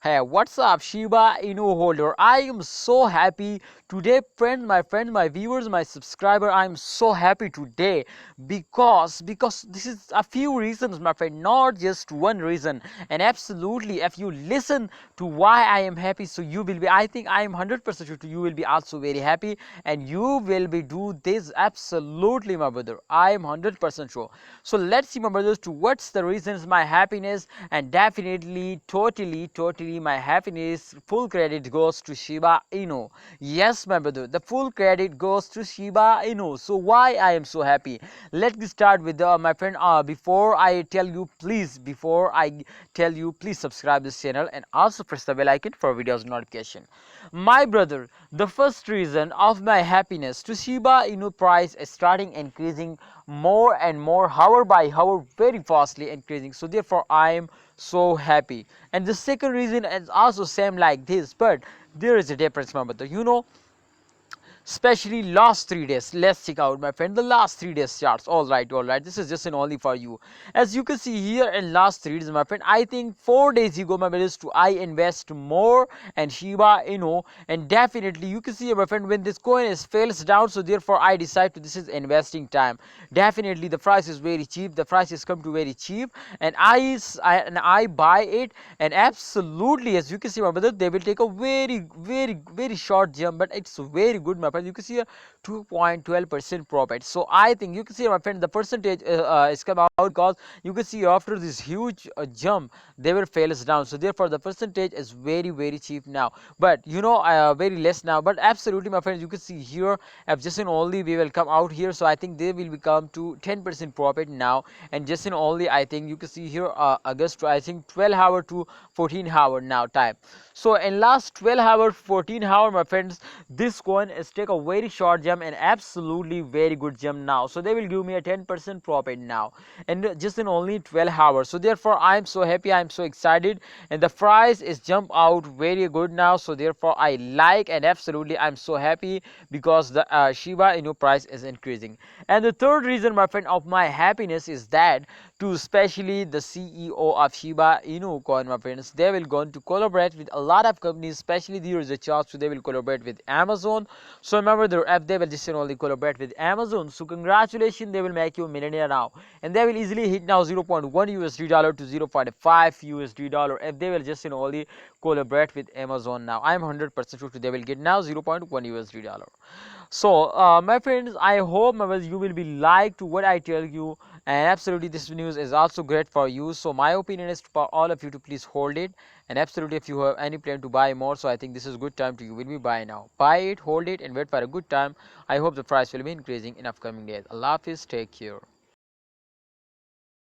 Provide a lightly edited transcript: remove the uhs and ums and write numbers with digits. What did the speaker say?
Hey, what's up, Shiba Inu holder? I am so happy today, my viewers, my subscriber. I am so happy today because this is a few reasons, my friend, not just one reason. And absolutely, if you listen to why I am happy, so you will be. I think I am 100% sure you will be also very happy, and you will be do this absolutely, my brother. I am 100% sure. So let's see, my brothers, to what's the reasons my happiness, and definitely, totally my happiness, full credit goes to Shiba Inu. Yes, my brother, the full credit goes to Shiba Inu. So why I am so happy? Let me start with my friend. Before I tell you, please subscribe this channel and also press the bell icon for videos notification. My brother, the first reason of my happiness to Shiba Inu price is starting increasing more and more, hour by hour, very fastly increasing. So therefore I am so happy. And the second reason is also same like this, but there is a difference, my brother. Especially last 3 days. Let's check out, my friend, the last 3 days charts. All right, this is just an only for you. As you can see here in last 3 days, my friend, I think 4 days ago, my brothers, to I invest more and Shiba Inu, and definitely you can see, my friend, when this coin is fails down, so therefore I decide to this is investing time. Definitely the price is very cheap, the price has come to very cheap, and I buy it, and absolutely, as you can see, my brother, they will take a very short jump, but it's very good, my friend. You can see a 2.12% profit. So I think you can see, my friend, the percentage is come out because you can see after this huge jump they were fails down, so therefore the percentage is very cheap now, but very less now, but absolutely, my friends, you can see here if just in only we will come out here, so I think they will become to 10% profit now, and just in only I think you can see here August, I think 12 hour to 14 hour now time. So in last 12 hour 14 hour, my friends, this coin is take a very short jump and absolutely very good jump now, so they will give me a 10% profit now, and just in only 12 hours. So therefore I am so happy, I am so excited, and the price is jump out very good now, so therefore I like, and absolutely I'm so happy because the Shiba Inu price is increasing. And the third reason, my friend, of my happiness is that to especially the CEO of Shiba Inu coin, my friends, they will going to collaborate with a lot of companies, especially there is a chance so they will collaborate with Amazon. So remember, the app, they will just only collaborate with Amazon, so congratulations, they will make you a millionaire now, and they will easily hit now 0.1 USD dollar to 0.5 USD dollar if they will just only collaborate with Amazon now. I am 100% sure they will get now 0.1 USD dollar. So my friends, I hope, you will be like to what I tell you, and absolutely this news is also great for you. So my opinion is for all of you to please hold it, and absolutely if you have any plan to buy more, so I think this is good time to you will be buy now. Buy it, hold it, and wait for a good time. I hope the price will be increasing in upcoming days. Allah Hafiz, take care.